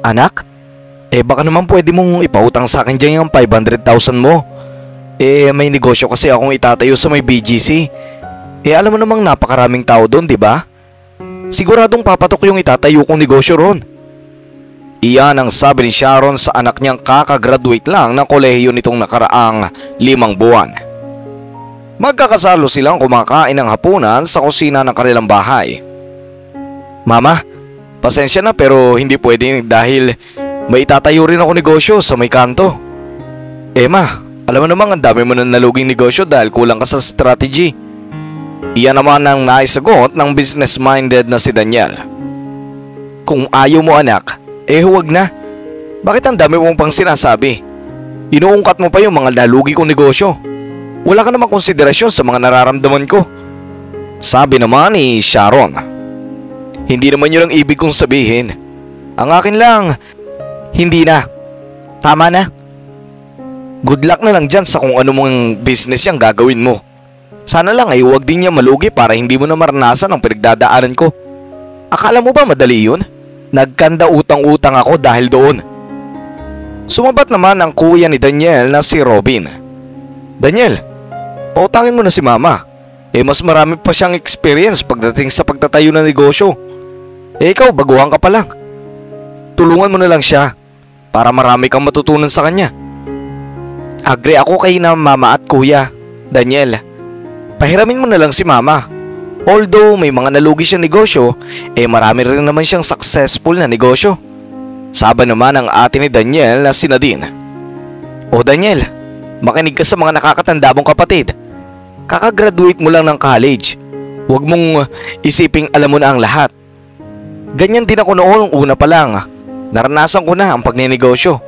Anak? Baka naman pwede mong ipautang sa akin dyan yung 500,000 mo. May negosyo kasi akong itatayo sa may BGC. Alam mo namang napakaraming tao doon, di ba? Siguradong papatok yung itatayo kong negosyo ron. Iyan ang sabi ni Sharon sa anak niyang kakagraduate lang ng kolehiyo nitong nakaraang 5 buwan. Magkakasalo silang kumakain ng hapunan sa kusina ng kanilang bahay. Mama, pasensya na pero hindi pwede dahil may itatayo rin ako negosyo sa may kanto. Ma, alam mo namang ang dami mo na naluging negosyo dahil kulang ka sa strategy. Iyan naman ang naisagot ng business-minded na si Daniel. Kung ayaw mo anak, huwag na. Bakit ang dami mong pang sinasabi? Inuungkat mo pa yung mga nalugi kong negosyo. Wala ka namang konsiderasyon sa mga nararamdaman ko. Sabi naman ni Sharon. Hindi naman yun ang ibig kong sabihin. Ang akin lang, hindi na. Tama na. Good luck na lang dyan sa kung ano mong business yung gagawin mo. Sana lang ay huwag din niya malugi para hindi mo na maranasan ang pinagdadaanan ko. Akala mo ba madali yun? Nagkanda utang-utang ako dahil doon. Sumabat naman ang kuya ni Daniel na si Robin. Daniel, pautangin mo na si mama. Mas marami pa siyang experience pagdating sa pagtatayo ng negosyo. Ikaw, baguhan ka pa lang. Tulungan mo na lang siya para marami kang matutunan sa kanya. Agree ako kay na mama at kuya. Daniel, pahiramin mo na lang si mama. Although may mga nalugi siyang negosyo, marami rin naman siyang successful na negosyo. Sabi naman ang ate ni Daniel na si Nadine. O Daniel, makinig ka sa mga nakakatanda mong kapatid. Kakagraduate mo lang ng college. Huwag mong isiping alam mo na ang lahat. Ganyan din ako noong una pa lang. Naranasan ko na ang pagnenegosyo.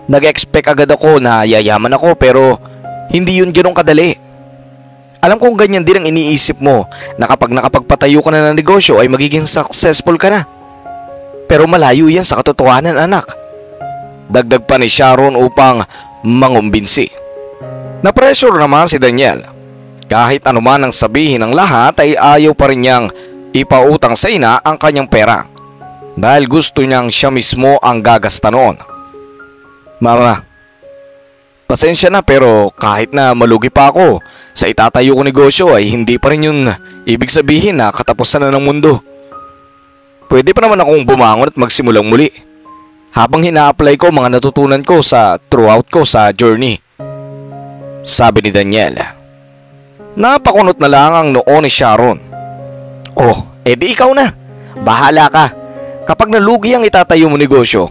Nag-expect agad ako na yayaman ako pero hindi yun ganun kadali. Alam kong ganyan din ang iniisip mo na kapag nakapagpatayo ka na ng negosyo ay magiging successful ka na. Pero malayo yan sa katotohanan anak. Dagdag pa ni Sharon upang mangumbinsi. Na-pressure naman si Daniel. Kahit anuman ang sabihin ng lahat ay ayaw pa rin niyang ipautang sa ina ang kanyang pera. Dahil gusto niyang siya mismo ang gagasta noon. Mama, pasensya na pero kahit na malugi pa ako sa itatayo ko negosyo ay hindi pa rin yun ibig sabihin na katapusan na ng mundo. Pwede pa naman akong bumangon at magsimulang muli habang hina-apply ko mga natutunan ko throughout ko sa journey. Sabi ni Daniel. Napakunot na lang ang noo ni Sharon. Oh, di ikaw na. Bahala ka. Kapag nalugi ang itatayo mo negosyo,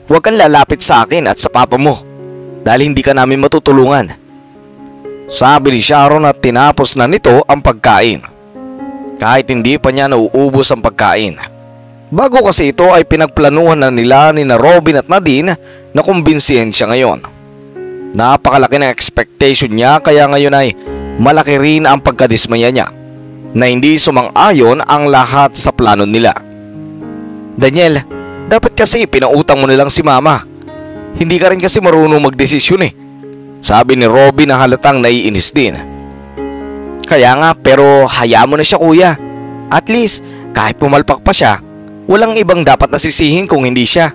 huwag kang lalapit sa akin at sa papa mo dahil hindi ka namin matutulungan. Sabi ni Sharon at tinapos na nito ang pagkain. Kahit hindi pa niya nauubos ang pagkain. Bago kasi ito ay pinagplanuhan na nila ni na Robin at Nadine na kumbinsihin siya ngayon. Napakalaki ng expectation niya kaya ngayon ay malaki rin ang pagkadismaya niya na hindi sumang-ayon ang lahat sa plano nila. Daniel, dapat kasi pinautang mo na lang si mama. Hindi ka rin kasi marunong magdesisyon Sabi ni Robin na halatang naiinis din. Kaya nga pero hayaan mo na siya kuya. At least kahit pumalpak pa siya, walang ibang dapat nasisihin kung hindi siya.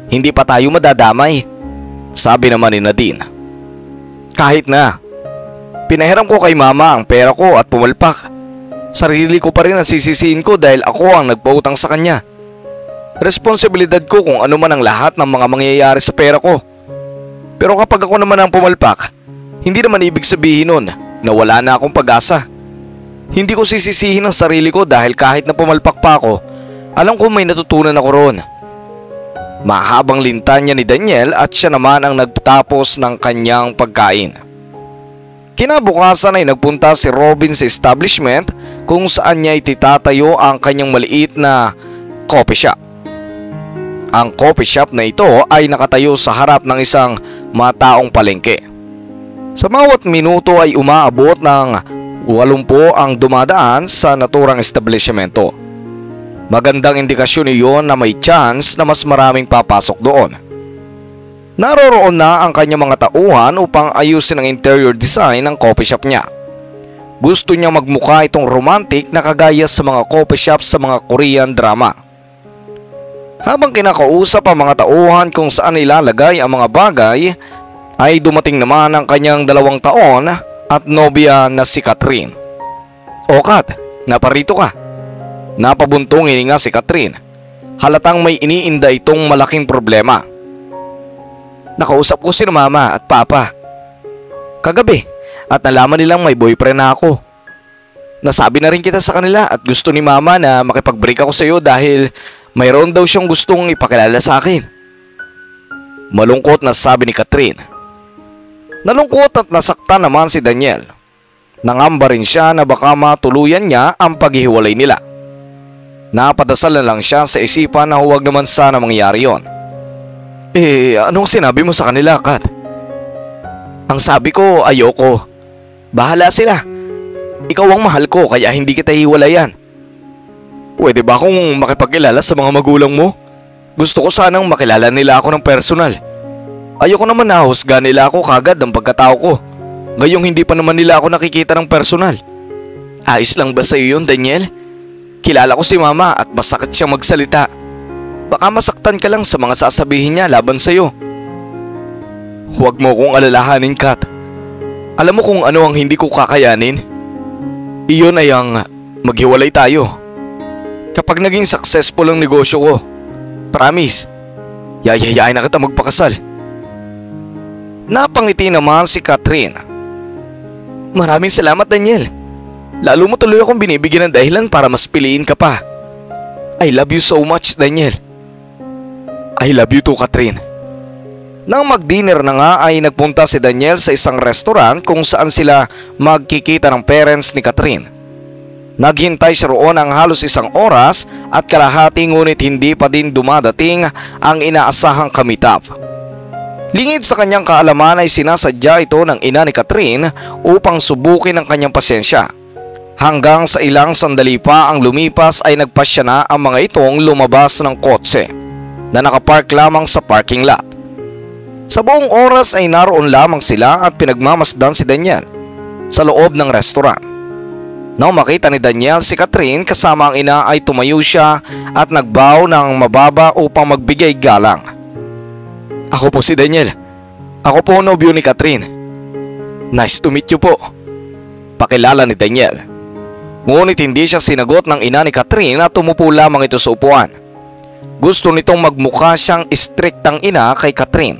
Hindi pa tayo madadamay. Sabi naman ni Nadine. Kahit na. Pinahiram ko kay mama ang pera ko at pumalpak. Sarili ko pa rin ang sisisihin ko dahil ako ang nagpautang sa kanya. Responsibilidad ko kung ano man ang lahat ng mga mangyayari sa pera ko. Pero kapag ako naman ang pumalpak, hindi naman ibig sabihin nun na wala na akong pag-asa. Hindi ko sisisihin ang sarili ko dahil kahit na pumalpak pa ako, alam ko may natutunan ako roon. Mahabang lintanya ni Daniel at siya naman ang nagtapos ng kanyang pagkain. Kinabukasan ay nagpunta si Robin sa establishment kung saan niya ititatayo ang kanyang maliit na coffee shop. Ang coffee shop na ito ay nakatayo sa harap ng isang mataong palengke. Sa bawat minuto ay umaabot ng 80 ang dumadaan sa naturang establishmento. Magandang indikasyon iyon na may chance na mas maraming papasok doon. Naroroon na ang kanyang mga tauhan upang ayusin ang interior design ng coffee shop niya. Gusto niyang magmukha itong romantic na kagaya sa mga coffee shop sa mga Korean drama. Habang kinakausap ang mga tauhan kung saan ilalagay ang mga bagay, ay dumating naman ang kanyang 2 taon at nobya na si Catherine. "O Kat, naparito ka." Napabuntong hininga si Catherine. Halatang may iniinda itong malaking problema. "Nakausap ko si Mama at Papa kagabi at nalaman nilang may boyfriend na ako. Nasabi na rin kita sa kanila at gusto ni Mama na makipag-break ako sa iyo dahil mayroon daw siyang gustong ipakilala sa akin." Malungkot na sabi ni Catherine. Nalungkot at nasaktan naman si Daniel. Nangamba rin siya na baka matuluyan niya ang paghihiwalay nila. Napadasal na lang siya sa isipan na huwag naman sana mangyari yon. Anong sinabi mo sa kanila, Kat?" "Ang sabi ko, ayoko. Bahala sila. Ikaw ang mahal ko kaya hindi kita hiwalayan." "Pwede ba akong makipagkilala sa mga magulang mo? Gusto ko sanang makilala nila ako ng personal. Ayoko naman na husga nila ako kagad ng pagkatao ko. Ngayong hindi pa naman nila ako nakikita ng personal." "Ayos lang ba sa iyo yun, Daniel? Kilala ko si Mama at masakit siyang magsalita. Baka masaktan ka lang sa mga sasabihin niya laban sa iyo." "Huwag mo kong alalahanin, Kat. Alam mo kung ano ang hindi ko kakayanin? Iyon ay ang maghiwalay tayo. Kapag naging successful ang negosyo ko, promise, yayayain na kita magpakasal." Napangiti naman si Catherine. "Maraming salamat, Daniel. Lalo mo tuloy akong binibigyan ng dahilan para mas piliin ka pa. I love you so much, Daniel." "I love you too, Catherine." Nang mag-dinner na nga ay nagpunta si Daniel sa isang restaurant kung saan sila magkikita ng parents ni Catherine. Naghintay siya roon ang halos 1 oras at kalahati ngunit hindi pa din dumadating ang inaasahang kamitap. Lingid sa kanyang kaalaman ay sinasadya ito ng ina ni Catherine upang subukin ang kanyang pasensya. Hanggang sa ilang sandali pa ang lumipas ay nagpasya na ang mga itong lumabas ng kotse na nakapark lamang sa parking lot. Sa buong oras ay naroon lamang sila at pinagmamasdan si Daniel sa loob ng restaurant. Nang makita ni Daniel si Catherine kasama ang ina ay tumayo siya at nagbow ng mababa upang magbigay galang. "Ako po si Daniel. Ako po nobyo ni Catherine. Nice to meet you po." Pakilala ni Daniel. Ngunit hindi siya sinagot ng ina ni Catherine at tumupo lamang ito sa upuan. Gusto nitong magmukha siyang striktang ina kay Catherine.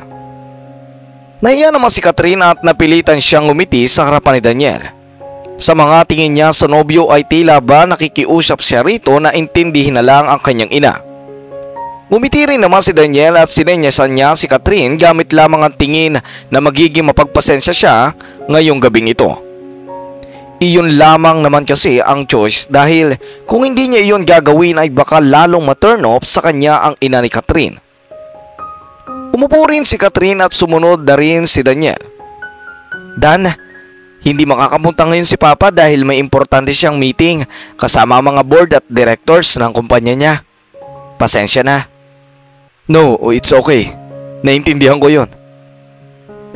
Nahiya naman si Catherine at napilitan siyang ngumiti sa harapan ni Daniel. Sa mga tingin niya sa nobyo ay tila ba nakikiusap siya rito na intindihin na lang ang kanyang ina. Ngumiti rin naman si Daniel at sinenyasan niya si Catherine gamit lamang ang tingin na magiging mapagpasensya siya ngayong gabing ito. Iyon lamang naman kasi ang choice dahil kung hindi niya iyon gagawin ay baka lalong ma-turn off sa kanya ang ina ni Catherine. Umupo rin si Catherine at sumunod na rin si Daniel. "Dan, hindi makakapunta ngayon si Papa dahil may importante siyang meeting kasama ang mga board at directors ng kumpanya niya. Pasensya na." "No, it's okay. Naintindihan ko yon."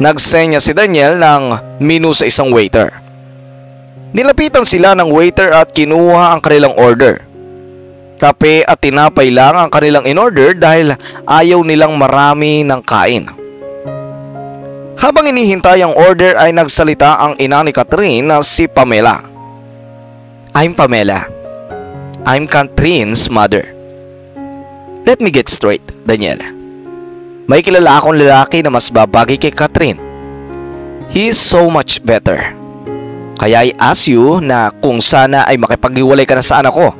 Nagsenya si Daniel ng menu sa isang waiter. Nilapitan sila ng waiter at kinuha ang kanilang order. Kape at tinapay lang ang kanilang in-order dahil ayaw nilang marami ng kain. Habang inihintay ang order ay nagsalita ang ina ni Catherine na si Pamela. "I'm Pamela. I'm Catherine's mother. Let me get straight, Daniel. May kilala akong lalaki na mas babagay kay Catherine. He is so much better. Kaya I ask you na kung sana ay makipaghiwalay ka na sa anak ko.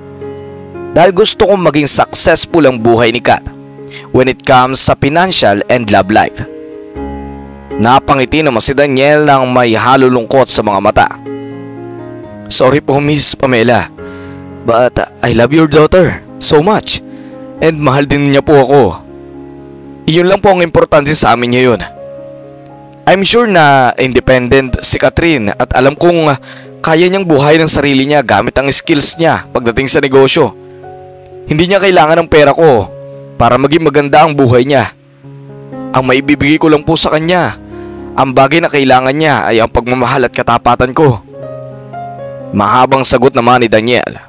Dahil gusto kong maging successful ang buhay ni Kat when it comes sa financial and love life." Napangiti naman si Daniel nang may halulungkot sa mga mata. "Sorry po, Miss Pamela, but I love your daughter so much. And mahal din niya po ako. Iyon lang po ang importante sa amin ngayon. I'm sure na independent si Catherine at alam kong kaya niyang buhay ng sarili niya gamit ang skills niya pagdating sa negosyo. Hindi niya kailangan ng pera ko para maging maganda ang buhay niya. Ang maibibigay ko lang po sa kanya, ang bagay na kailangan niya ay ang pagmamahal at katapatan ko." Mahabang sagot naman ni Daniel.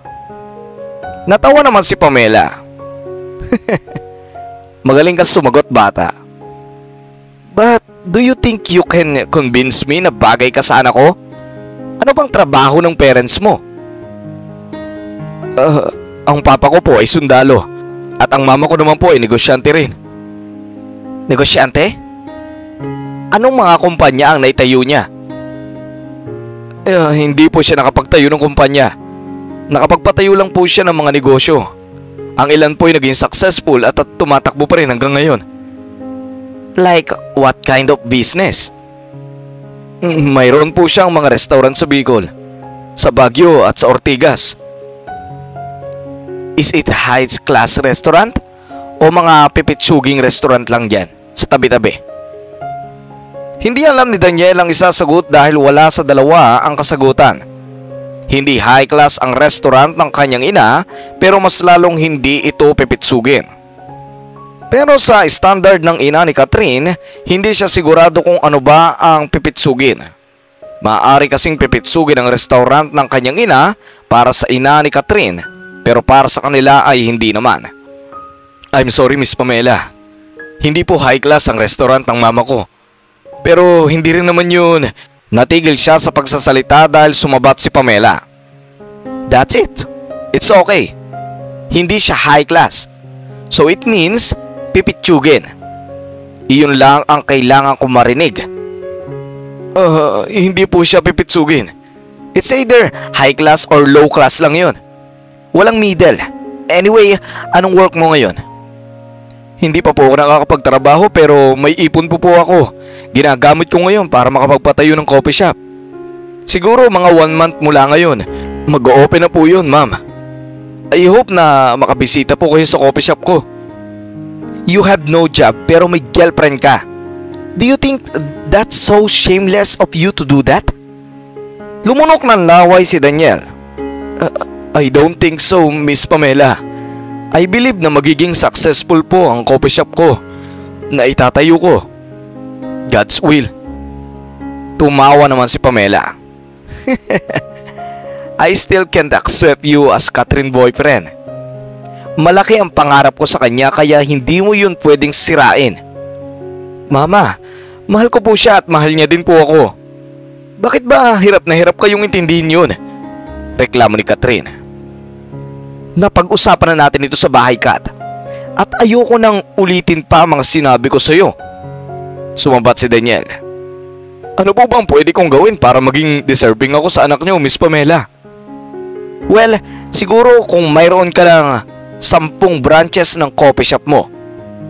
Natawa naman si Pamela. Magaling ka sumagot, bata. But do you think you can convince me na bagay ka sa anak ko? Ano bang trabaho ng parents mo? Ang papa ko po ay sundalo at ang mama ko naman po ay negosyante rin. Negosyante? Anong mga kumpanya ang naitayo niya? Hindi po siya nakapagtayo ng kumpanya. Nakapagpatayo lang po siya ng mga negosyo. Ang ilan po ay naging successful at tumatakbo pa rin hanggang ngayon. Like what kind of business? Mayroon po siyang mga restaurant sa Bicol, sa Baguio at sa Ortigas. Is it high class restaurant o mga pipitsuging restaurant lang dyan sa tabi-tabi? Hindi alam ni Daniel ang isasagot dahil wala sa dalawa ang kasagutan. Hindi high class ang restaurant ng kanyang ina pero mas lalong hindi ito pipitsugin. Pero sa standard ng ina ni Catherine, hindi siya sigurado kung ano ba ang pipitsugin. Maaari kasing pipitsugin ang restaurant ng kanyang ina para sa ina ni Catherine, pero para sa kanila ay hindi naman. I'm sorry, Miss Pamela. Hindi po high class ang restaurant ng mama ko. Pero hindi rin naman yun. Natigil siya sa pagsasalita dahil sumabat si Pamela. That's it. It's okay. Hindi siya high class. So it means pipitsugin. Iyon lang ang kailangan ko marinig. Hindi po siya pipitsugin. It's either high class or low class lang yun. Walang middle. Anyway, anong work mo ngayon? Hindi pa po ako nakakapagtrabaho pero may ipon po ako. Ginagamit ko ngayon para makapagpatayo ng coffee shop. Siguro mga 1 month mula ngayon. Mag-o-open na po yun, ma'am. I hope na makabisita po kayo sa coffee shop ko. You have no job pero may girlfriend ka. Do you think that's so shameless of you to do that? Lumunok ng laway si Daniel. I don't think so, Miss Pamela. I believe na magiging successful po ang coffee shop ko na itatayo ko. God's will. Tumawa naman si Pamela. I still can't accept you as Catherine boyfriend. Malaki ang pangarap ko sa kanya kaya hindi mo yun pwedeng sirain. Mama, mahal ko po siya at mahal niya din po ako. Bakit ba hirap na hirap kayong intindihin yun? Reklamo ni Catherine. Napag-usapan na natin ito sa bahay, Kat. At ayoko nang ulitin pa mga sinabi ko sa'yo. Sumabat si Daniel. Ano po bang pwede kong gawin para maging deserving ako sa anak niyo, Miss Pamela? Well, siguro kung mayroon ka lang 10 branches ng coffee shop mo,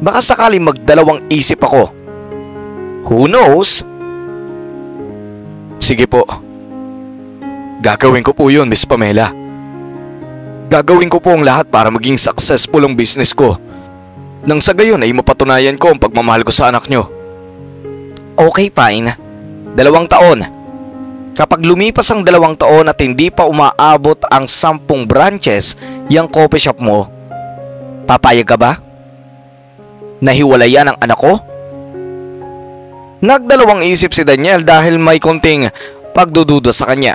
baka sakali magdalawang isip ako. Who knows? Sige po. Gagawin ko po yun, Miss Pamela. Gagawin ko po ang lahat para maging successful ang business ko. Nang sa gayon ay mapatunayan ko ang pagmamahal ko sa anak nyo. Okay, fine. 2 taon. Kapag lumipas ang 2 taon at hindi pa umaabot ang 10 branches yung coffee shop mo, papayag ka ba? Nahiwalayan ang anak ko? Nagdalawang isip si Daniel dahil may konting pagdududa sa kanya.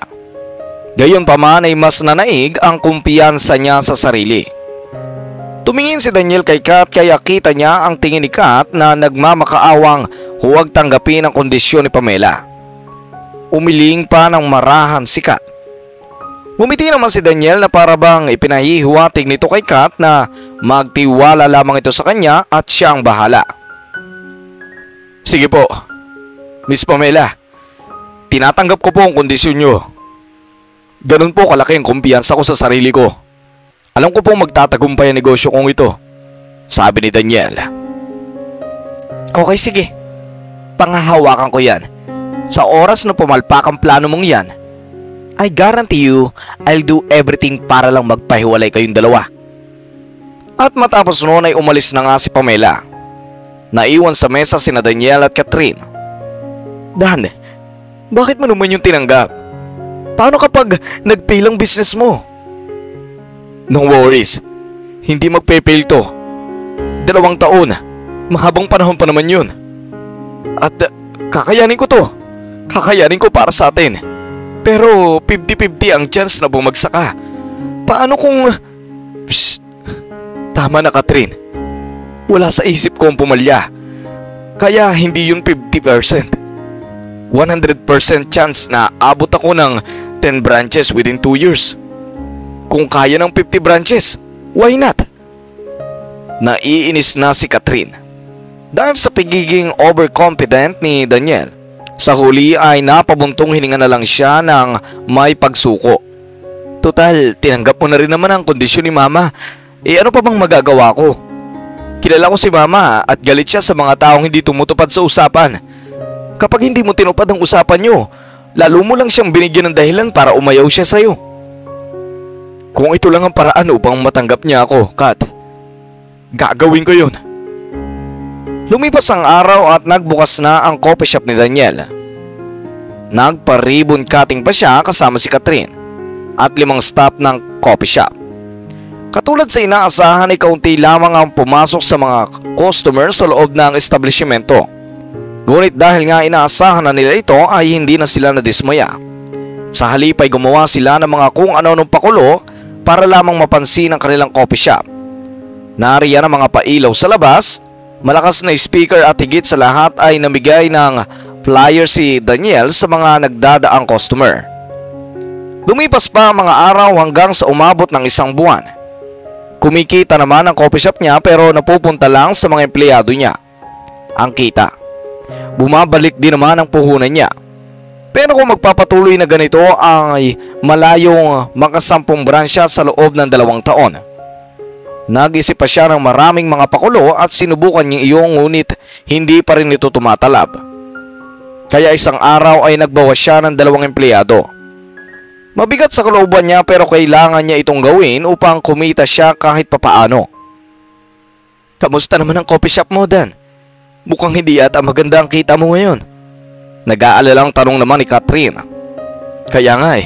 Gayon pa man ay mas nanaig ang kumpiyansa niya sa sarili. Tumingin si Daniel kay Kat kaya kita niya ang tingin ni Kat na nagmamakaawang huwag tanggapin ang kondisyon ni Pamela. Umiling pa ng marahan si Kat. Bumiti naman si Daniel na para bang ipinahihiwatig nito kay Kat na magtiwala lamang ito sa kanya at siya ang bahala. Sige po, Miss Pamela, tinatanggap ko po ang kondisyon nyo. Ganun po kalaki ang kumpiyansa ko sa sarili ko. Alam ko pong magtatagumpay ang negosyo kong ito, sabi ni Daniel. Okay, sige. Panghahawakan ko yan. Sa oras na pumalpak ang plano mong yan, I guarantee you I'll do everything para lang magpahiwalay kayong dalawa. At matapos noon ay umalis na nga si Pamela. Naiwan sa mesa sina Daniel at Catherine. Dan, bakit mo naman yung tinanggap? Paano kapag nag-fail ang business mo? No worries, hindi magpe-fail to. 2 taon, mahabang panahon pa naman yun. At kakayanin ko to. Kakayanin ko para sa atin. Pero 50-50 ang chance na bumagsak ka. Paano kung... Psst, tama na, Catherine. Wala sa isip ko ang pumalya. Kaya hindi yun 50%. 100% chance na abot ako ng 10 branches within 2 years. Kung kaya ng 50 branches, why not? Naiinis na si Catherine dahil sa pagiging overconfident ni Daniel. Sa huli ay napabuntong hininga na lang siya ng may pagsuko. Total, tinanggap mo na rin naman ang kondisyon ni Mama. Ano pa bang magagawa ko? Kilala ko si Mama at galit siya sa mga taong hindi tumutupad sa usapan. Kapag hindi mo tinupad ang usapan nyo, lalo mo lang siyang binigyan ng dahilan para umayaw siya sa'yo. Kung ito lang ang paraan upang matanggap niya ako, Kat, gagawin ko yun. Lumipas ang araw at nagbukas na ang coffee shop ni Daniel. Nagpa-ribbon cutting pa siya kasama si Catherine at 5 staff ng coffee shop. Katulad sa inaasahan ay kaunti lamang ang pumasok sa mga customer sa loob ng establishmento. Ngunit dahil nga inaasahan na nila ito ay hindi na sila nadismaya. Sa halip ay gumawa sila ng mga kung ano-anong pakulo para lamang mapansin ang kanilang coffee shop. Nariyan ang mga pailaw sa labas, malakas na speaker at higit sa lahat ay namigay ng flyer si Daniel sa mga nagdadaang customer. Lumipas pa ang mga araw hanggang sa umabot ng 1 buwan. Kumikita naman ang coffee shop niya pero napupunta lang sa mga empleyado niya ang kita. Bumabalik din naman ang puhunan niya. Pero kung magpapatuloy na ganito ay malayong makasampung bransya sa loob ng 2 taon. Nag-isip pa siya ng maraming mga pakulo at sinubukan niya iyon ngunit hindi pa rin ito tumatalab. Kaya isang araw ay nagbawas siya ng 2 empleyado. Mabigat sa kalooban niya pero kailangan niya itong gawin upang kumita siya kahit papaano. Kamusta naman ang coffee shop mo, Dan? Mukhang hindi yata maganda ang kita mo ngayon. Nag-aalalang tanong naman ni Catherine. Kaya nga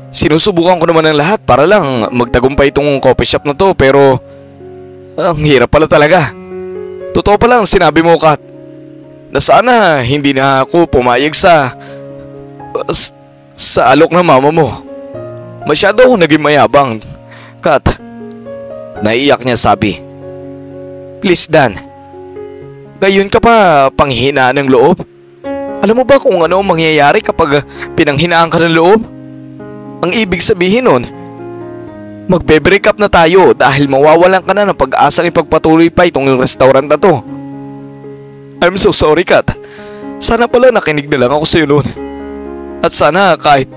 sinusubukan ko naman ng lahat para lang magtagumpay itong coffee shop na to pero ang hirap pala talaga. Totoo pala ang sinabi mo, Kat, na sana hindi na ako pumayag sa alok ng mama mo. Masyado akong naging mayabang, Kat. Naiiyak niya sabi. Please, Dan. Ngayon ka pa panghihinaan ng loob? Alam mo ba kung ano ang mangyayari kapag pinanghinaan ka ng loob? Ang ibig sabihin nun, magbe-break up na tayo dahil mawawalan ka na ng pag-asang ipagpatuloy pa itong restaurant na to. I'm so sorry, Kat. Sana pala nakinig na lang ako sa'yo noon. At sana kahit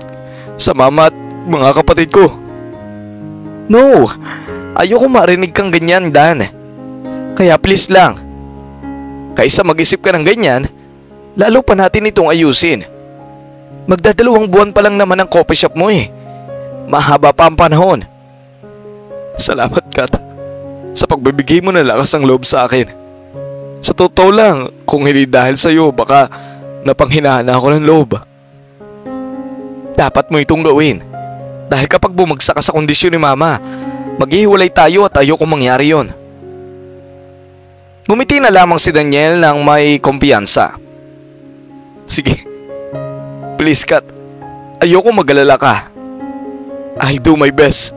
sa mama at mga kapatid ko. No, ayoko marinig kang ganyan, Dan. Kaya please lang, kaysa mag-isip ka ng ganyan, lalo pa natin itong ayusin. Magdadalawang buwan pa lang naman ang coffee shop mo Mahaba pa ang panahon. Salamat, Kat, sa pagbibigay mo ng lakas ng loob sa akin. Sa totoo lang, kung hindi dahil sa'yo, baka napanghinaan ako ng loob. Dapat mo itong gawin. Dahil kapag bumagsak ka sa kondisyon ni Mama, maghihiwalay tayo at ayokong mangyari yon. Ngumiti na lamang si Daniel ng may kumpiyansa. Sige, please, Kat. Ayokong mag-alala ka. I'll do my best.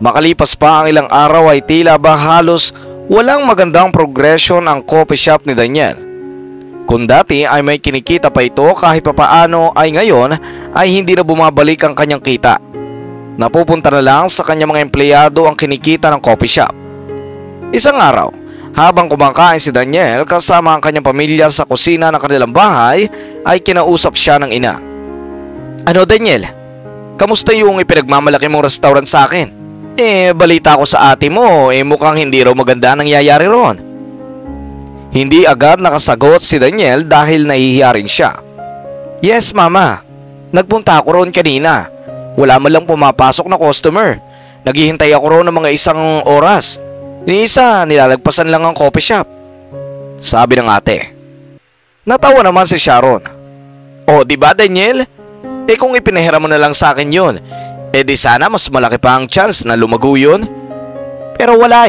Makalipas pa ang ilang araw ay tila ba halos walang magandang progression ang coffee shop ni Daniel. Kung dati ay may kinikita pa ito kahit papaano ay ngayon ay hindi na bumabalik ang kanyang kita. Napupunta na lang sa kanyang mga empleyado ang kinikita ng coffee shop. Isang araw, habang kumakain si Daniel kasama ang kanyang pamilya sa kusina ng kanilang bahay ay kinausap siya ng ina. Ano, Daniel? Kamusta yung ipinagmamalaki mong restaurant sa akin? Balita ko sa ate mo, mukhang hindi raw maganda ang nangyayari roon. Hindi agad nakasagot si Daniel dahil nahihiya rin siya. Yes, Mama. Nagpunta ako roon kanina. Wala man lang pumapasok na customer. Naghihintay ako roon ng mga 1 oras. Ni isa, nilalagpasan lang ang coffee shop, sabi ng ate. Natawa naman si Sharon. O, diba, Daniel? Kung ipinahiram mo na lang sa akin yun, di sana mas malaki pa ang chance na lumago yun. Pero wala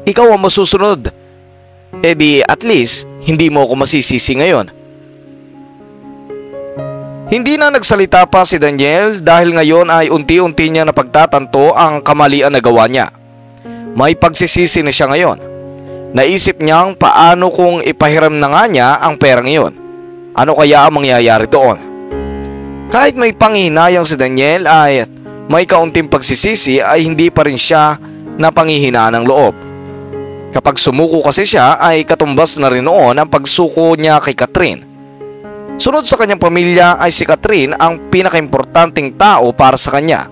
Ikaw ang masusunod. Di at least, hindi mo ako masisisi ngayon. Hindi na nagsalita pa si Daniel dahil ngayon ay unti-unti niya napagtatanto ang kamalian na gawa niya. May pagsisisi na siya ngayon. Naisip niyang paano kung ipahiram na nga niya ang perang iyon. Ano kaya ang mangyayari doon? Kahit may panghihinayang si Daniel ay may kaunting pagsisisi ay hindi pa rin siya napanghihinaan ng loob. Kapag sumuko kasi siya ay katumbas na rin noon ang pagsuko niya kay Catherine. Sunod sa kanyang pamilya ay si Catherine ang pinakaimportanteng tao para sa kanya.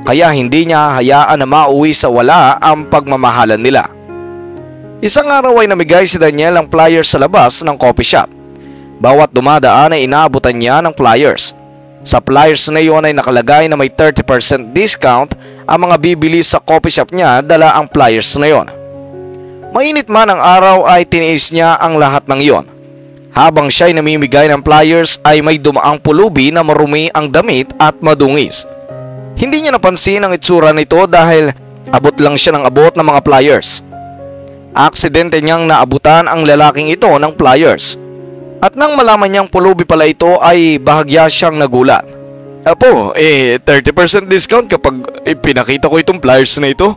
Kaya hindi niya hayaan na mauwi sa wala ang pagmamahalan nila. Isang araw ay namigay si Daniel ang flyers sa labas ng coffee shop. Bawat dumadaan ay inaabutan niya ng flyers. Sa flyers na iyon ay nakalagay na may 30% discount ang mga bibili sa coffee shop niya dala ang flyers na iyon. Mainit man ang araw ay tiniis niya ang lahat ng iyon. Habang siya'y namimigay ng flyers ay may dumaang pulubi na marumi ang damit at madungis. Hindi niya napansin ang itsura nito dahil abot lang siya ng abot ng mga flyers. Aksidente niyang naabutan ang lalaking ito ng flyers. At nang malaman niyang pulubi pala ito ay bahagya siyang nagulat. Apo, 30% discount kapag pinakita ko itong flyers na ito.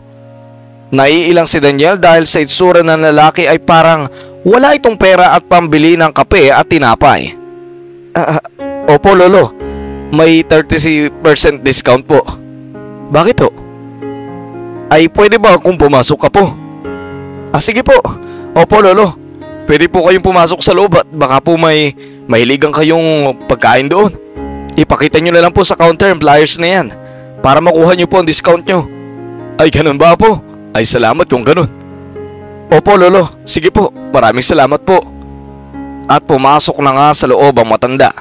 Naiilang si Daniel dahil sa itsura ng lalaki ay parang wala itong pera at pambili ng kape at tinapay. Opo lolo, may 30% discount po. Bakit ho? Ay pwede ba akong pumasok ka po? Sige po. Opo lolo, pwede po kayong pumasok sa loob at baka po may mahiligan kayong pagkain doon. Ipakita nyo na lang po sa counter ang flyers na yan para makuha nyo po ang discount nyo. Ay ganun ba po? Ay salamat kung ganun. Opo lolo, sige po, maraming salamat po. At pumasok na nga sa loob ang matanda.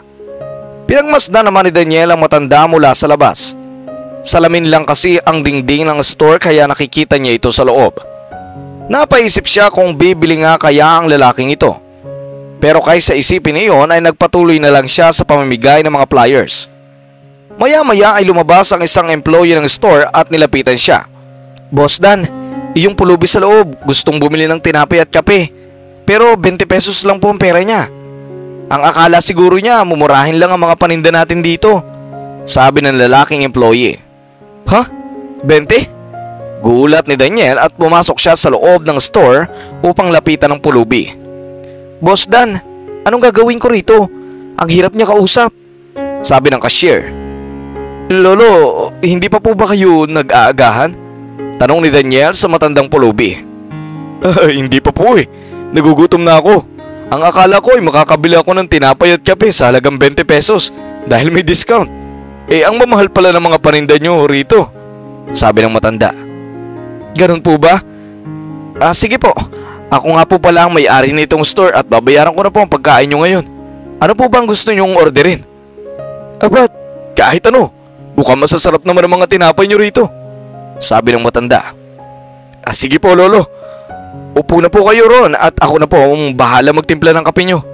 Pinagmasdan naman ni Daniel ang matanda mula sa labas. Salamin lang kasi ang dingding ng store kaya nakikita niya ito sa loob. Napaisip siya kung bibili nga kaya ang lalaking ito. Pero kaysa isipin iyon ay nagpatuloy na lang siya sa pamimigay ng mga flyers. Maya-maya ay lumabas ang isang employee ng store at nilapitan siya. Boss Dan, iyong pulubi sa loob, gustong bumili ng tinapay at kape. Pero 20 pesos lang po ang pera niya. Ang akala siguro niya mumurahin lang ang mga paninda natin dito, sabi ng lalaking employee. Ha? 20? Gulat ni Daniel at pumasok siya sa loob ng store upang lapitan ng pulubi. Boss Dan, anong gagawin ko rito? Ang hirap niya kausap, sabi ng cashier. Lolo, hindi pa po ba kayo nag-aagahan? Tanong ni Daniel sa matandang pulubi. Hindi pa po Nagugutom na ako. Ang akala ko ay makakabili ako ng tinapay at kape sa halagang 20 pesos dahil may discount. Ang mamahal pala ng mga paninda nyo rito, sabi ng matanda. Ganun po ba? Sige po. Ako nga po pala ang may-ari nitong store at babayaran ko na po ang pagkain nyo ngayon. Ano po bang gusto nyong orderin? Abat, kahit ano. Mukhang masasarap naman ang mga tinapay nyo rito, sabi ng matanda. Sige po lolo. Upo na po kayo ron at ako na po ang bahala magtimpla ng kape nyo.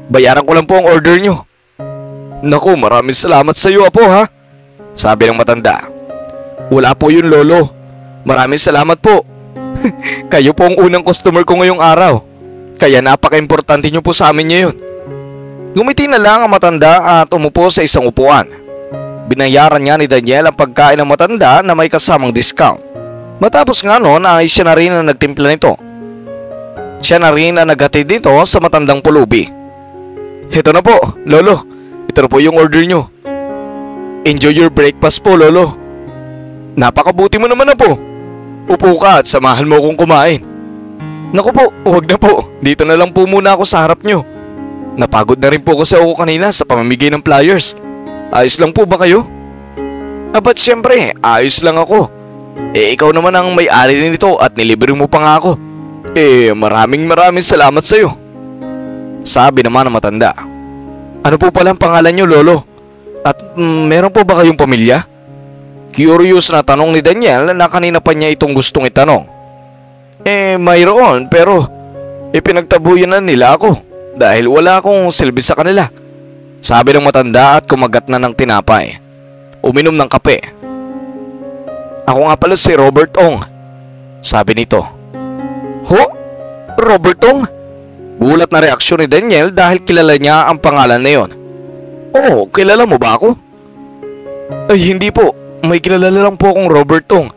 Bayaran ko lang po ang order nyo. Naku, maraming salamat sa iyo apo ha, sabi ng matanda. Wala po yun lolo. Maraming salamat po. Kayo po ang unang customer ko ngayong araw. Kaya napaka-importante nyo po sa amin ngayon. Ngumiti na lang ang matanda at umupo sa isang upuan. Binayaran niya ni Daniel ang pagkain ng matanda na may kasamang discount. Matapos nga noon ay siya na rin ang nagtimpla nito. Siya na rin ang naghatid dito sa matandang pulubi. Ito na po, lolo. Ito na po yung order nyo. Enjoy your breakfast po, lolo. Napakabuti mo naman na po. Upo ka at samahan mo akong kumain. Naku po, huwag na po. Dito na lang po muna ako sa harap nyo. Napagod na rin po kasi ako kanina sa pamamigay ng flyers. Ayos lang po ba kayo? Ba't syempre, ayos lang ako. Ikaw naman ang may-ari nito at nilibre mo pa nga ako. Maraming salamat sa'yo, sabi naman ng matanda. Ano po pala ang pangalan nyo lolo? At meron po ba kayong pamilya? Curious na tanong ni Daniel na kanina pa niya itong gustong itanong. Mayroon pero pinagtabuyan na nila ako dahil wala akong silbi sa kanila, sabi ng matanda at kumagat na ng tinapay. Uminom ng kape. Ako nga pala si Robert Ong, sabi nito. Ho? Robert Ong? Gulat na reaksyon ni Daniel dahil kilala niya ang pangalan na yon. Oo, kilala mo ba ako? Ay hindi po, may kilala lang po akong Robert Ong.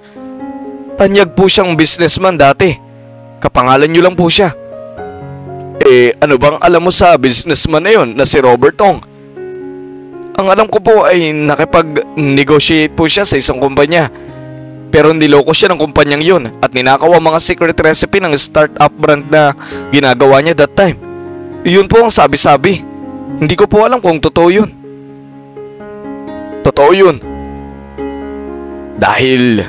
Tanyag po siyang businessman dati. Kapangalan nyo lang po siya. Ano bang alam mo sa businessman na yun na si Robert Ong? Ang alam ko po ay nakipag-negotiate po siya sa isang kumpanya. Pero niloko siya ng kumpanyang yun at ninakaw ang mga secret recipe ng startup brand na ginagawa niya that time. Yun po ang sabi-sabi. Hindi ko po alam kung totoo yun. Totoo yun. Dahil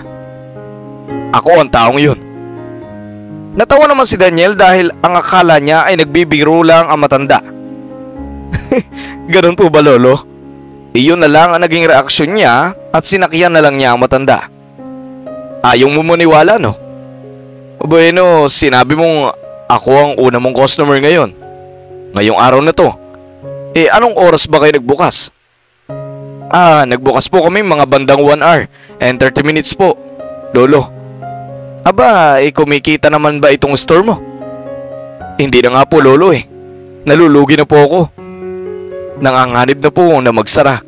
ako ang taong yun. Natawa naman si Daniel dahil ang akala niya ay nagbibiro lang ang matanda. Ganun po ba, Lolo? Iyon na lang ang naging reaksyon niya at sinakyan na lang niya ang matanda. Ayaw mo maniwala, no? Bueno, sinabi mong ako ang una mong customer ngayon. Ngayong araw na to. Anong oras ba kayo nagbukas? Nagbukas po kami mga bandang 1 hour and 30 minutes po, Lolo. Aba, kumikita naman ba itong store mo? Hindi na nga po, Lolo Nalulugi na po ako. Nanganganib na po na magsara.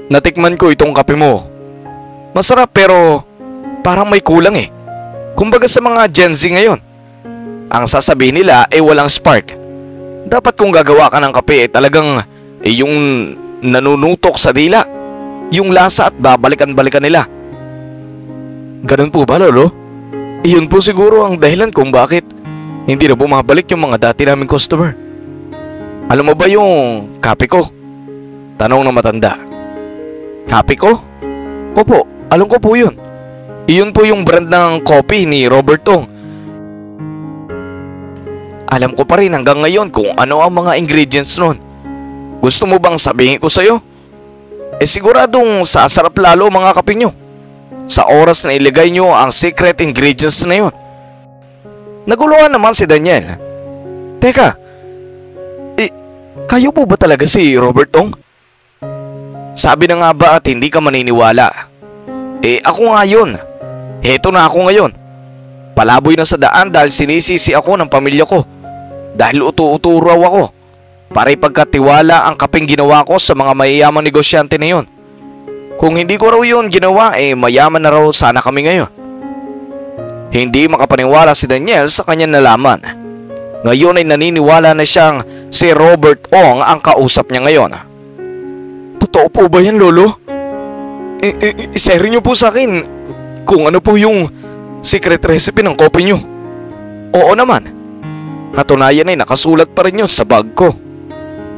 Natikman ko itong kape mo. Masarap pero parang may kulang Kumbaga sa mga Gen Z ngayon, ang sasabihin nila ay walang spark. Dapat kung gagawa ka ng kape talagang yung nanunutok sa dila. Yung lasa at babalikan-balikan nila. Ganun po ba, Lolo? Iyon po siguro ang dahilan kung bakit hindi na bumabalik yung mga dati naming customer. Alam mo ba yung kape ko? Tanong ng matanda. Kape ko? Opo, alam ko po yun. Iyon po yung brand ng coffee ni Robert Ong. Alam ko pa rin hanggang ngayon kung ano ang mga ingredients nun. Gusto mo bang sabihin ko sa'yo? Siguradong sasarap lalo mga kape nyo sa oras na ilagay nyo ang secret ingredients na yun. Naguluhan naman si Daniel. Teka, kayo po ba talaga si Robert Ong? Sabi na nga ba at hindi ka maniniwala? Ako nga yun. Heto na ako ngayon. Palaboy na sa daan dahil sinisisi ako ng pamilya ko. Dahil utu-utu raw ako para ipagkatiwala ang kapeng ginawa ko sa mga mayayamang negosyante na yun. Kung hindi ko raw yun ginawa, mayaman na raw sana kami ngayon. Hindi makapaniwala si Daniel sa kanyang nalaman. Ngayon ay naniniwala na siyang si Robert Ong ang kausap niya ngayon. Totoo po ba yan, Lolo? Share niyo po sa akin kung ano po yung secret recipe ng kopi niyo. Oo naman. Katunayan ay nakasulat pa rin yun sa bag ko.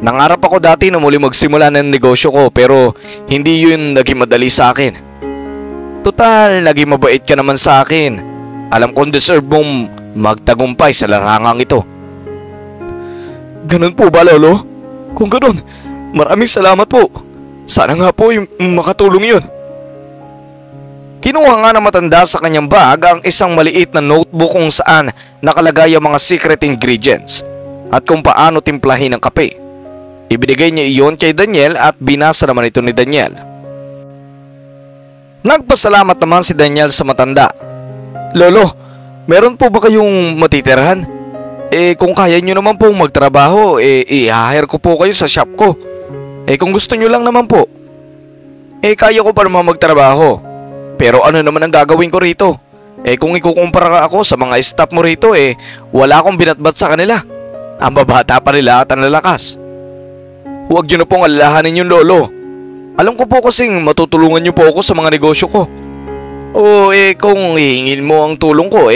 Nangarap ako dati na muli magsimula ng negosyo ko pero hindi yun naging madali sa akin. Total, naging mabait ka naman sa akin. Alam kong deserve mong magtagumpay sa larangang ito. Ganun po ba, Lolo? Kung ganun, maraming salamat po. Sana nga po yung makatulong yun. Kinuha nga ng matanda sa kanyang bag ang isang maliit na notebook kung saan nakalagay ang mga secret ingredients at kung paano timplahin ang kape. Ibinigay niya iyon kay Daniel at binasa naman ito ni Daniel. Nagpasalamat naman si Daniel sa matanda. Lolo, meron po ba kayong matitirahan? Kung kaya nyo naman pong magtrabaho, i-hire ko po kayo sa shop ko. Kung gusto nyo lang naman po. Kaya ko pa naman magtrabaho. Pero ano naman ang gagawin ko rito? Kung ikukumpara ako sa mga staff mo rito, wala akong binatbat sa kanila. Ang babata pa nila at ang lalakas. Huwag nyo na pong alalahanin yung Lolo. Alam ko po kasing matutulungan nyo po ako sa mga negosyo ko. Kung hihingin mo ang tulong ko,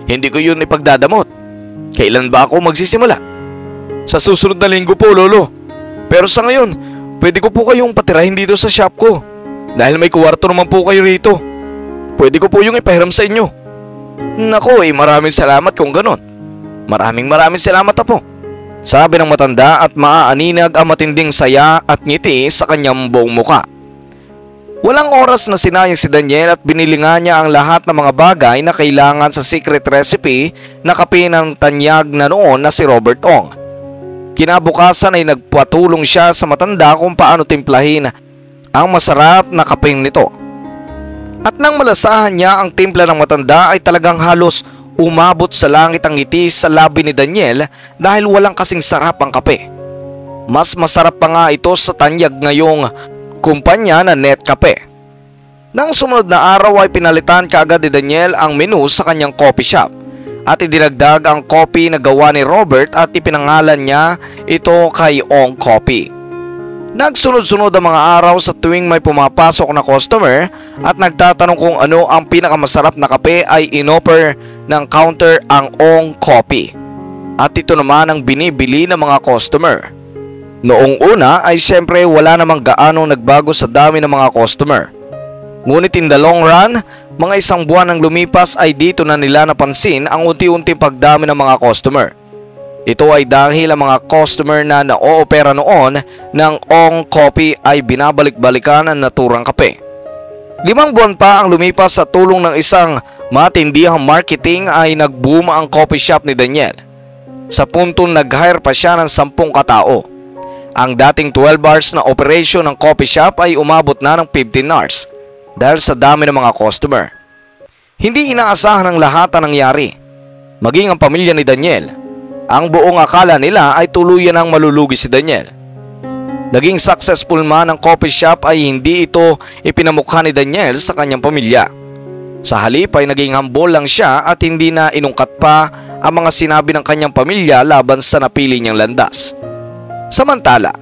hindi ko yun ipagdadamot. Kailan ba ako magsisimula? Sa susunod na linggo po, Lolo. Pero sa ngayon, pwede ko po kayong patirahin dito sa shop ko. Dahil may kwarto naman po kayo rito. Pwede ko po yung ipahiram sa inyo. Nako, maraming salamat kung ganon. Maraming salamat po. Sabi ng matanda at maaaninag ang matinding saya at ngiti sa kanyang buong muka. Walang oras na sinayang si Daniel at binili nga niya ang lahat ng mga bagay na kailangan sa secret recipe na kape ng tanyag na noon na si Robert Ong. Kinabukasan ay nagpatulong siya sa matanda kung paano timplahin ang masarap na kapeng nito. At nang malasahan niya ang timpla ng matanda ay talagang halos umabot sa langit ang ngiti sa labi ni Daniel dahil walang kasing sarap ang kape. Mas masarap pa nga ito sa tanyag ngayong kumpanya na Net Cafe. Nang sumunod na araw ay pinalitan kaagad ni Daniel ang menu sa kanyang coffee shop at idinagdag ang coffee na gawa ni Robert at ipinangalan niya ito kay Ong Coffee. Nagsunod-sunod ang mga araw sa tuwing may pumapasok na customer at nagtatanong kung ano ang pinakamasarap na kape ay inoffer ng counter ang Ong Coffee. At ito naman ang binibili ng mga customer. Noong una ay siyempre wala namang gaanong nagbago sa dami ng mga customer. Ngunit in the long run, mga isang buwan ang lumipas ay dito na nila napansin ang unti-unting pagdami ng mga customer. Ito ay dahil ang mga customer na na-oopera noon ng Ong Coffee ay binabalik-balikan ang naturang kape. 5 buwan pa ang lumipas sa tulong ng isang matindihang marketing ay nag-boom ang coffee shop ni Daniel. Sa puntong nag-hire pa siya ng 10 katao. Ang dating 12 hours na operation ng coffee shop ay umabot na ng 15 hours dahil sa dami ng mga customer. Hindi inaasahan ng lahat ang nangyari. Maging ang pamilya ni Daniel. Ang buong akala nila ay tuluyan ang malulugi si Daniel. Naging successful man ang coffee shop ay hindi ito ipinamukha ni Daniel sa kanyang pamilya. Sa halip ay naging humble lang siya at hindi na inungkat pa ang mga sinabi ng kanyang pamilya laban sa napili niyang landas. Samantala,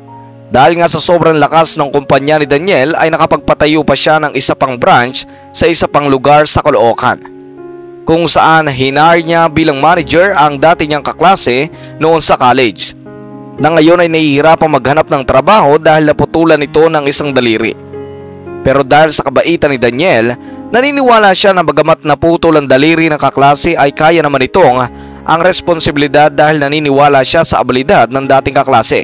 dahil nga sa sobrang lakas ng kumpanya ni Daniel ay nakapagpatayo pa siya ng isa pang branch sa isa pang lugar sa Caloocan, kung saan hinar niya bilang manager ang dati niyang kaklase noon sa college, na ngayon ay nahihirapang maghanap ng trabaho dahil naputulan ito ng isang daliri. Pero dahil sa kabaitan ni Daniel, naniniwala siya na bagamat naputol ang daliri ng kaklase ay kaya naman itong ang responsibilidad dahil naniniwala siya sa abilidad ng dating kaklase.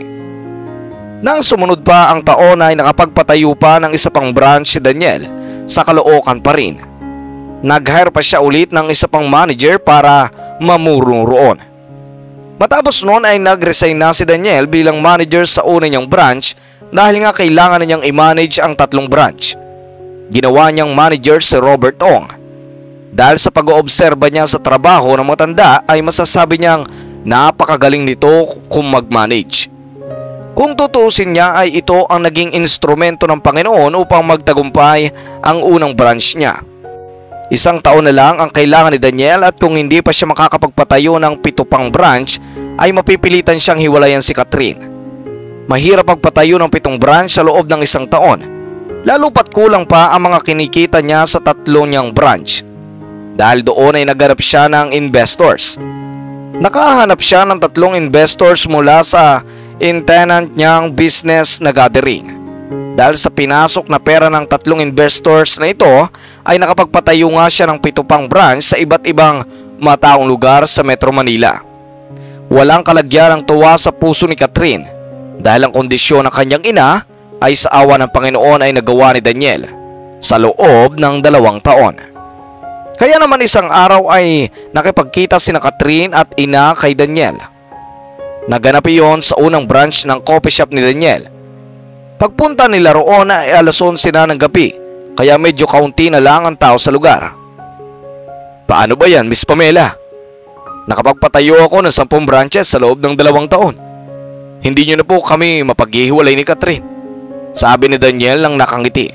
Nang sumunod pa ang taon ay nakapagpatayo pa ng isa pang branch si Daniel sa Caloocan pa rin. Nag-hire pa siya ulit ng isa pang manager para mamurong roon. Matapos noon ay nag-resign na si Daniel bilang manager sa una niyang branch dahil nga kailangan na niyang i-manage ang 3 branch. Ginawa niyang manager si Robert Ong. Dahil sa pag-oobserba niya sa trabaho ng matanda ay masasabi niyang napakagaling nito kung mag-manage. Kung tutuusin niya ay ito ang naging instrumento ng Panginoon upang magtagumpay ang unang branch niya. 1 taon na lang ang kailangan ni Daniel at kung hindi pa siya makakapagpatayo ng 7 pang branch ay mapipilitan siyang hiwalayan si Catherine. Mahirap magpatayo ng 7 branch sa loob ng 1 taon, lalo pat kulang pa ang mga kinikita niya sa 3 niyang branch. Dahil doon ay naghanap siya ng investors. Nakahanap siya ng 3 investors mula sa tenant niyang business na gathering. Dahil sa pinasok na pera ng 3 investors na ito ay nakapagpatayo nga siya ng 7 pang branch sa iba't ibang mataong lugar sa Metro Manila. Walang kalagyan ang tuwa sa puso ni Catherine dahil ang kondisyon ng kanyang ina ay sa awa ng Panginoon ay nagawa ni Daniel sa loob ng 2 taon. Kaya naman isang araw ay nakipagkita sina Catherine at ina kay Daniel. Naganap iyon sa unang branch ng coffee shop ni Daniel. Pagpunta nila roon ay alas 11 na ng gabi, kaya medyo kaunti na lang ang tao sa lugar. Paano ba yan, Miss Pamela? Nakapagpatayo ako ng 10 branches sa loob ng 2 taon. Hindi niyo na po kami mapaghihiwalay ni Catherine, sabi ni Daniel nang nakangiti.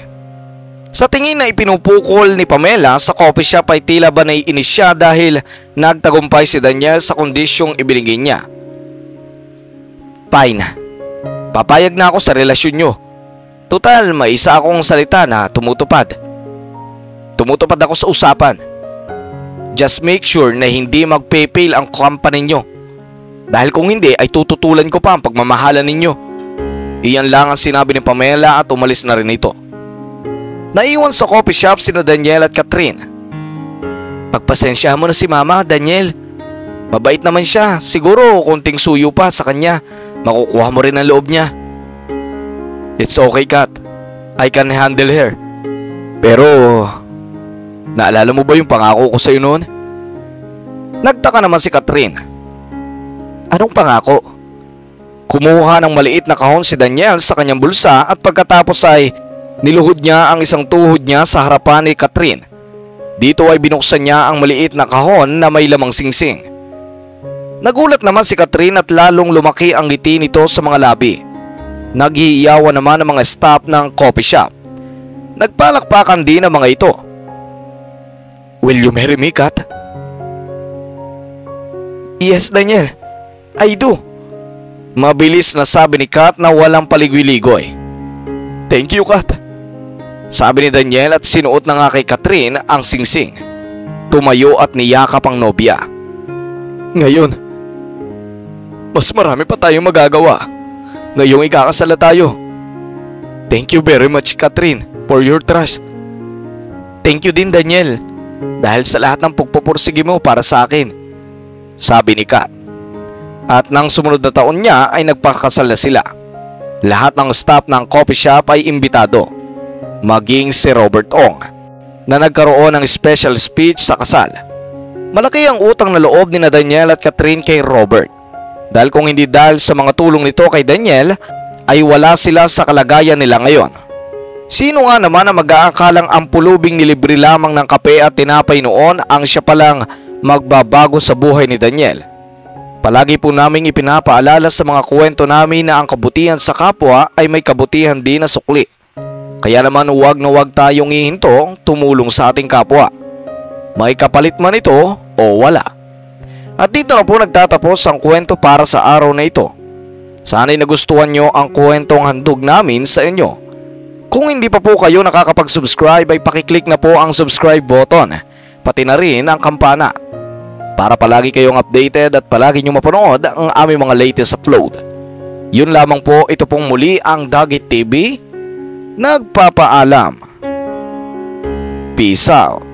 Sa tingin na ipinupukol ni Pamela sa coffee shop ay tila ba naiinis siya dahil nagtagumpay si Daniel sa kondisyong ibinigay niya. Fine, papayag na ako sa relasyon nyo. Total, may isa akong salita na tumutupad. Tumutupad ako sa usapan. Just make sure na hindi magpe-fail ang company nyo. Dahil kung hindi ay tututulan ko pa ang pagmamahalan ninyo. Iyan lang ang sinabi ni Pamela at umalis na rin ito. Naiwan sa coffee shop sina Daniel at Catherine. Pagpasensyahan mo na si Mama, Daniel. Mabait naman siya, siguro konting suyo pa sa kanya makukuha mo rin ang loob niya. It's okay, Kat. I can handle her. Pero naalala mo ba yung pangako ko sa'yo noon? Nagtaka naman si Catherine. Anong pangako? Kumuha ng maliit na kahon si Daniel sa kanyang bulsa at pagkatapos ay niluhod niya ang isang tuhod niya sa harapan ni Catherine. Dito ay binuksan niya ang maliit na kahon na may lamang singsing. Nagulat naman si Catherine at lalong lumaki ang ngiti nito sa mga labi. Naghihiyawan naman ang mga staff ng coffee shop. Nagpalakpakan din ang mga ito. Will you marry me, Kat? Yes, Daniel. I do. Mabilis na sabi ni Kat na walang paligoy-ligoy. Thank you, Kat. Sabi ni Daniel at sinuot na nga kay Catherine ang singsing. Tumayo at niyakap ang nobya. Ngayon, mas marami pa tayong magagawa. Ngayong ikakasala tayo. Thank you very much, Catherine, for your trust. Thank you din, Daniel, dahil sa lahat ng pagpupursige mo para sa akin, sabi ni Kat. At nang sumunod na taon niya ay nagpakasal na sila. Lahat ng staff ng coffee shop ay imbitado, maging si Robert Ong, na nagkaroon ng special speech sa kasal. Malaki ang utang na loob ni na Daniel at Catherine kay Robert, dahil kung hindi dahil sa mga tulong nito kay Daniel ay wala sila sa kalagayan nila ngayon. Sino nga naman ang mag-aakalang ang pulubing nilibre lamang ng kape at tinapay noon ang siya palang magbabago sa buhay ni Daniel? Palagi po naming ipinapaalala sa mga kwento namin na ang kabutihan sa kapwa ay may kabutihan din na sukli. Kaya naman huwag na huwag tayong ihintong tumulong sa ating kapwa. May kapalit man ito o wala. At dito na po nagtatapos ang kwento para sa araw na ito. Sana'y nagustuhan nyo ang kwentong handog namin sa inyo. Kung hindi pa po kayo nakakapag-subscribe ay pakiclick na po ang subscribe button, pati na rin ang kampana, para palagi kayong updated at palagi nyo mapanood ang aming mga latest upload. Yun lamang po, ito pong muli ang Dagit TV, nagpapaalam. Peace out.